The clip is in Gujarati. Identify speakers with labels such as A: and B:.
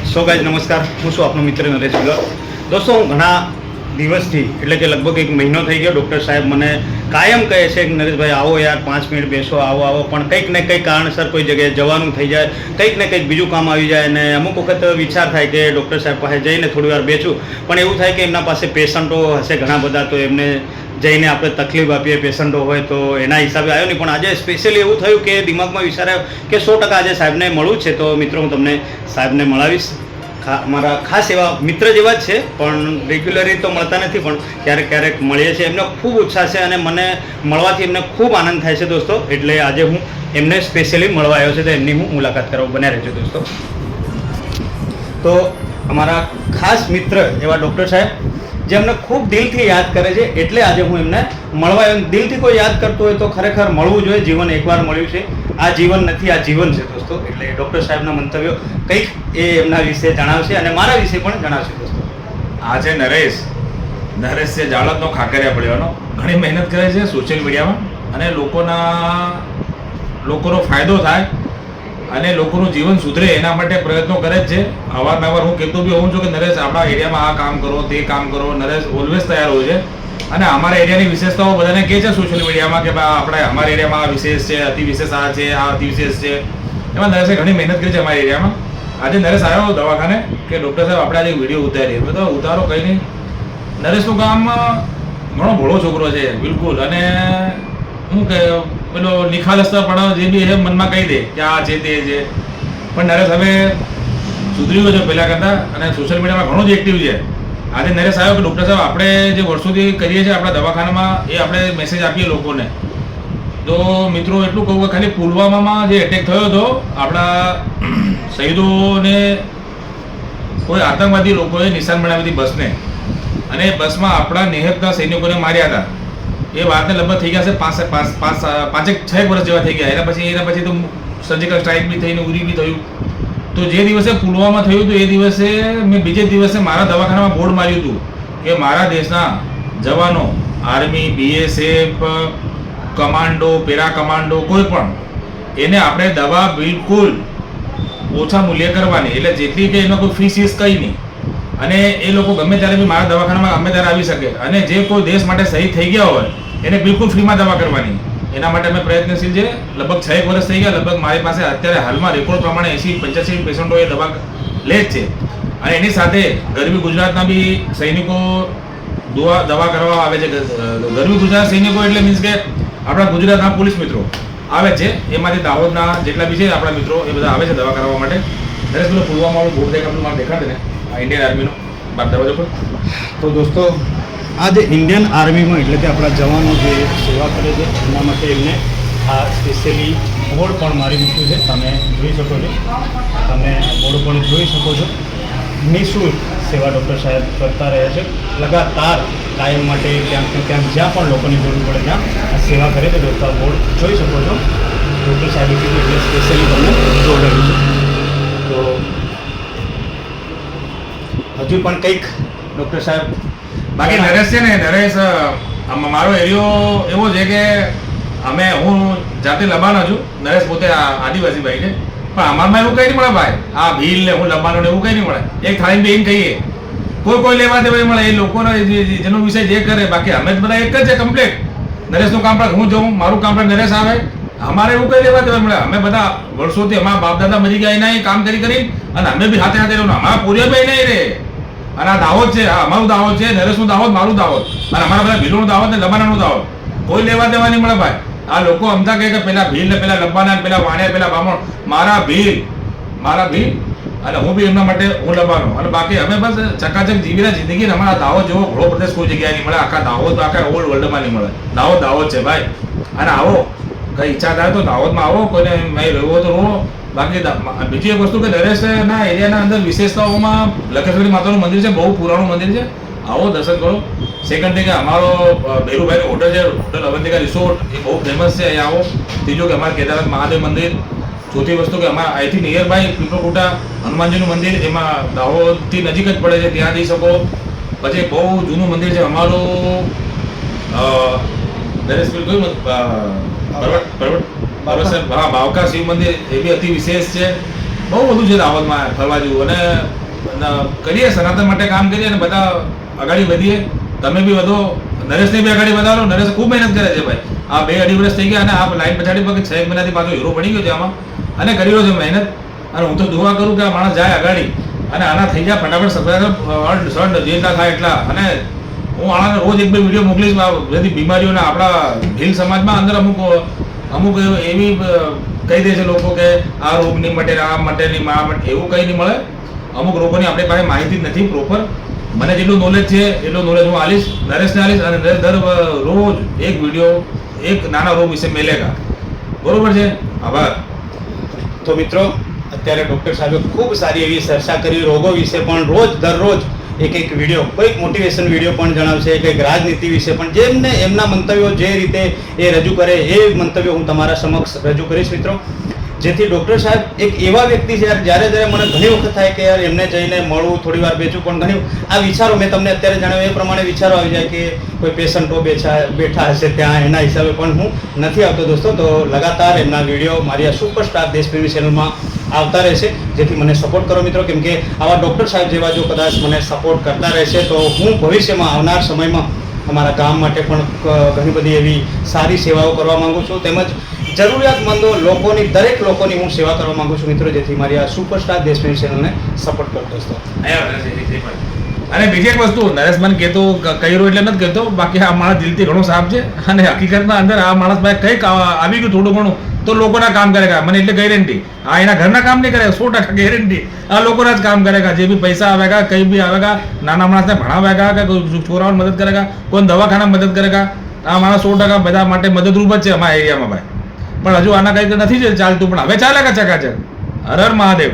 A: સો ગાઈઝ નમસ્કાર, હું છું આપનો મિત્ર નરેશ ભુલ્લર. દોસ્તો, હું ઘણા દિવસથી એટલે કે લગભગ 1 મહિનો થઈ ગયો ડૉક્ટર સાહેબ મને કાયમ કહે છે કે નરેશભાઈ આવો યાર 5 મિનિટ બેસો, આવો પણ કંઈક ને કંઈક કારણસર કોઈ જગ્યાએ જવાનું થઈ જાય, કંઈક ને કંઈક બીજું કામ આવી જાય અને અમુક વખત વિચાર થાય કે ડૉક્ટર સાહેબ પાસે જઈને થોડી વાર બેસું, પણ એવું થાય કે એમના પાસે પેશન્ટો હશે ઘણા બધા, તો એમને જઈને આપણે તકલીફ આપીએ, પેશન્ટો હોય તો એના હિસાબે આવ્યો નહીં. પણ આજે સ્પેશિયલી એવું થયું કે દિમાગમાં વિચાર આવ્યો કે 100% આજે સાહેબને મળવું છે. તો મિત્રો, હું તમને સાહેબને મળાવીશ. મારા ખાસ એવા મિત્ર જેવા જ છે, પણ રેગ્યુલરી તો મળતા નથી, પણ ક્યારેક ક્યારેક મળીએ છીએ. એમનો ખૂબ ઉત્સાહ છે અને મને મળવાથી એમને ખૂબ આનંદ થાય છે દોસ્તો. એટલે આજે હું એમને સ્પેશિયલી મળવા આવ્યો છે, તો એમની હું મુલાકાત કરવા બન્યા રહેજો દોસ્તો. તો અમારા ખાસ મિત્ર એવા ડૉક્ટર સાહેબ જે અમને ખૂબ દિલથી યાદ કરે છે, એટલે આજે હું એમને મળવા આવ્યો. દિલથી કોઈ યાદ કરતું હોય તો ખરેખર મળવું જોઈએ. જીવન એકવાર મળ્યું છે, આ જીવન નથી, આ જીવન છે દોસ્તો. એટલે ડૉક્ટર સાહેબના મંતવ્યો કંઈક એ એમના વિશે જણાવશે અને મારા વિશે પણ જણાવશે દોસ્તો.
B: આ છે નરેશ છે જાળતનો ખાકરિયા પડ્યોનો. ઘણી મહેનત કરે છે સોશિયલ મીડિયામાં અને લોકોનો ફાયદો થાય અને લોકોનું જીવન સુધરે એના માટે પ્રયત્નો કરે જ છે. અવારનવાર હું કહેતો બી હોઉં છું કે નરેશ આપણા એરિયામાં આ કામ કરો, તે કામ કરો. નરેશ ઓલવેઝ તૈયાર હોય છે અને અમારા એરિયાની વિશેષતાઓ બધાને કહે છે સોશિયલ મીડિયામાં કે આપણે અમારા એરિયામાં આ વિશેષ છે, અતિ વિશેષ આ છે, આ અતિ વિશેષ છે. એમાં નરેશે ઘણી મહેનત કરી છે અમારા એરિયામાં. આજે નરેશ આવ્યો દવાખાને કે ડૉક્ટર સાહેબ આપણે આજે વિડીયો ઉતારીએ. મેં તો ઉતારો કંઈ નહીં. નરેશનું કામ ઘણો ભોળો છોકરો છે બિલકુલ, અને શું કે પેલો નિખાલસતા પણ જે બી એ મનમાં કહી દે કે આ છે તે છે. પણ નરેશ હવે સુધરી ગયો છે પહેલાં કરતાં અને સોશિયલ મીડિયામાં ઘણો જ એક્ટિવ છે. આજે નરેશ આવ્યો કે ડૉક્ટર સાહેબ આપણે જે વર્ષોથી કરીએ છીએ આપણા દવાખાનામાં એ આપણે મેસેજ આપીએ લોકોને. તો મિત્રો એટલું કહું કે ખાલી પુલવામામાં જે એટેક થયો હતો, આપણા શહીદોને કોઈ આતંકવાદી લોકોએ નિશાન બનાવી હતી બસને, અને બસમાં આપણા નિહતના સૈનિકોને માર્યા હતા. એ વાતને લગભગ થઈ ગયા છે 5-6 વર્ષ જેવા થઈ ગયા. એના પછી તો સર્જિકલ સ્ટ્રાઇક બી થઈને ઉરી બી થયું. તો જે દિવસે પુલવામા થયું હતું એ દિવસે મેં બીજે દિવસે મારા દવાખાનામાં બોર્ડ માર્યું હતું કે મારા દેશના જવાનો, army, BSF, commando, para commando, કોઈ પણ એને આપણે દવા બિલકુલ ઓછા મૂલ્ય કરવાની, એટલે જેટલી કે એનો કોઈ ફીસ કંઈ નહીં. અને એ લોકો ગમે ત્યારે બી મારા દવાખાનામાં ગમે ત્યારે આવી શકે, અને જે કોઈ દેશ માટે શહીદ થઈ ગયા હોય એને બિલકુલ ફ્રીમાં દવા કરવાની. એના માટે અમે પ્રયત્નશીલ છે. લગભગ 6 વર્ષ થઈ ગયા. લગભગ મારી પાસે અત્યારે હાલમાં રેકોર્ડ પ્રમાણે 80-85 પેશન્ટો એ દવા લે જ છે. અને એની સાથે ગરવી ગુજરાતના બી સૈનિકો દવા કરવા આવે છે. ગરવી ગુજરાત સૈનિકો એટલે મીન્સ કે આપણા ગુજરાતના પોલીસ મિત્રો આવે છે, એમાંથી દાહોદના જેટલા બી છે આપણા મિત્રો એ બધા આવે છે દવા કરાવવા માટે. દરેક પેલો પુલવામાવાળું બોર્ડ દેખાડે ને, આ ઇન્ડિયન આર્મીનો બાર દરવાજો પર.
A: તો દોસ્તો, આ જે ઇન્ડિયન આર્મીમાં એટલે કે આપણા જવાનો જે સેવા કરે છે એના માટે એમને આ સ્પેશિયલી બોર્ડ પણ મારી મૂક્યું છે. તમે જોઈ શકો છો, તમે બોર્ડ પણ જોઈ શકો છો. નિઃશુલ્ક સેવા ડૉક્ટર સાહેબ કરતા રહે છે લગાતાર, કાયમ માટે ક્યાંક ને ક્યાંક જ્યાં પણ લોકોની જરૂર પડે ત્યાં આ સેવા કરે છે. દોસ્તો, બોર્ડ જોઈ શકો છો. ડૉક્ટર સાહેબે કીધું એટલે સ્પેશિયલી તમને જોડાયું છે. તો હજુ પણ કંઈક ડૉક્ટર સાહેબ
B: બાકી નરેશ છે ને, નરેશ મારો એરિયો એવો છે કે હું જાતે લબાનો છું. નરેશ પોતે આદિવાસી ભાઈ છે, પણ અમારમાં એવું કંઈ નહીં મળે ભાઈ. આ ભીલ ને હું લબાનો ને એવું કંઈ નહીં મળે. એક થાળી બેન કહીએ કોઈ લેવા દેવા મળે એ લોકોનો જેનો વિષય જે કરે. બાકી અમે જ બધા એક જ છે કમ્પ્લીટ. નરેશનું કામ પર હું જાઉં, મારું કામ પર નરેશ આવે. અમારે એવું કંઈ લેવા દેવા મળે. અમે બધા વર્ષોથી અમારા બાપ દાદા મરી ગયા એના કામ કરી અને અમે બી હાથે રહેવું. અમારા પૂર્યા બી નહીં રહે. અને આ દાહોદ છે, આ અમારું દાહોદ છે, નરેશનું દાહોદ, મારું દાહોદ, અને અમારા બધા ભીલોનું દાહોદ ને લબાનાનું દાહોદ. કોઈ લેવા દેવા નહીં મળે ભાઈ. આ લોકો અમતા કહે કે પેલા ભીલ ને પેલા લબાના, પેલા વાણિયા, પેલા બામણ. મારા ભીલ અને હું બી એમના માટે હું લબાનો. અને બાકી અમે બસ ચકાચક જીવીના જિંદગી. અમારા દાહોદ જેવો ઘણો પ્રદેશ કોઈ જગ્યાએ નહીં મળે. આખા દાહોદ આખા ઓલ્ડ વર્લ્ડમાં નહીં મળે. દાહોદ છે ભાઈ. અને આવો કઈ ઈચ્છા થાય તો દાહોદમાં આવો, કોઈને મેં રહેવો તો રહો. બાકી બીજી એક વસ્તુ કે નરેશના એરિયાના અંદર વિશેષતાઓમાં લખેશ્વરી માતાનું મંદિર છે, બહુ પુરાણું મંદિર છે. આવો દર્શન કરો. સેકન્ડ થિંગ કે અમારો બેરુભાઈનું હોટલ છે, હોટલ અવંતિકા રિસોર્ટ, એ બહુ ફેમસ છે. અહીંયા આવો. ત્રીજું કે અમારા કેદારનાથ મહાદેવ મંદિર. ચોથી વસ્તુ કે અમારા અહીંથી નિયર બાય પીપળકોટા હનુમાનજીનું મંદિર, એમાં દાહોદથી નજીક જ પડે છે, ત્યાં જઈ શકો. પછી બહુ જૂનું મંદિર છે અમારું નરેશભાઈ કયું બાવકા શિવ મંદિર, એ બી અતિ વિશેષ છે. બહુ બધું છે દાહોદમાં ફરવા જેવું. અને કરીએ, સનાતન માટે કામ કરીએ અને બધા આગળ વધીએ. તમે બી વધો, નરેશને બી આગળ વધારો. નરેશ ખૂબ મહેનત કરે છે ભાઈ. આ 2-2.5 વર્ષ થઈ ગયા અને આ લાઈન પછાડી પર 6 મહિનાથી પાછો હીરો બની ગયો છે આમાં અને કરી રહ્યો છે મહેનત. અને હું તો દુઆ કરું કે આ માણસ જાય આગળ અને આના થઈ જાય ફટાફટ સબસ્ક્રાઈબર જેટલા થાય એટલા. અને હું આને રોજ 1-2 વિડીયો મોકલીશ. બધી બીમારીઓના આપણા ભીલ સમાજમાં અંદર અમુક એવી કહી દે છે લોકો કે આ રોગ નહીં મટે, આ મટે નહીં, આ મટે, એવું કંઈ નહીં મળે. અમુક રોગોની આપણી પાસે માહિતી જ નથી પ્રોપર. મને જેટલું નોલેજ છે એટલું નોલેજ હું આલીશ, નરેશને આલીશ. અને દર રોજ એક વિડીયો એક નાના રોગ વિશે મેલેગા. બરોબર છે? આભાર.
A: તો મિત્રો, અત્યારે ડૉક્ટર સાહેબે ખૂબ સારી એવી ચર્ચા કરી રોગો વિશે, પણ દરરોજ એક વિડીયો, કોઈક મોટિવેશન વિડીયો પણ જણાવશે, કંઈક રાજનીતિ વિશે પણ, જેમને એમના મંતવ્યો જે રીતે એ રજૂ કરે એ મંતવ્યો હું તમારા સમક્ષ રજૂ કરીશ મિત્રો. જેથી ડૉક્ટર સાહેબ એક એવા વ્યક્તિ છે જ્યારે મને ઘણી વખત થાય કે યાર એમને જઈને મળવું, થોડી વાર બેસું, પણ ઘણી આ વિચારો મેં તમને અત્યારે જણાવ્યા એ પ્રમાણે વિચારો આવી જાય કે કોઈ પેશન્ટો બેઠા હશે ત્યાં, એના હિસાબે પણ હું નથી આવતો દોસ્તો. તો લગાતાર એમના વિડીયો મારી આ સુપરસ્ટાર દેશપ્રેમી ચેનલમાં આવતા રહેશે. જેથી મને સપોર્ટ કરો મિત્રો, કેમ કે આવા ડૉક્ટર સાહેબ જેવા જો કદાચ મને સપોર્ટ કરતા રહેશે તો હું ભવિષ્યમાં આવનાર સમયમાં અમારા ગામ માટે પણ ઘણી બધી એવી સારી સેવાઓ કરવા માગું છું, તેમજ જરૂરિયાતમંદો દરેક લોકોની હું સેવા કરવા માંગુ છું મિત્રો. જેથી મારી આ સુપરસ્ટાર દેશપ્રેમી ચેનલને સપોર્ટ કરતો દોસ્તો.
B: અને બીજી એક વસ્તુ, નરેશ મને કહેતો કર્યો એટલે નથી કહેતો, બાકી આ માણસ દિલથી ઘણો સાફ છે અને હકીકતના અંદર આ માણસ પાસે કંઈક આવી ગયું થોડું ઘણું તો લોકોના કામ કરેગા. મને એટલે ગેરંટી, આ એના ઘરના કામ નહીં કરે, 100% ગેરંટી. આ લોકોના જ કામ કરેગા. જે બી પૈસા આવેગા, કંઈ બી આવેગા, નાના માણસને ભણાવેગા કે છોકરાઓને મદદ કરેગા, કોઈ દવાખાના મદદ કરેગા. આ માણસ 100% બધા માટે મદદરૂપ જ છે અમારા એરિયામાં ભાઈ. પણ હજુ આના કંઈક નથી ચાલતું, પણ હવે ચાલેગા ચકાચક. હર હર મહાદેવ.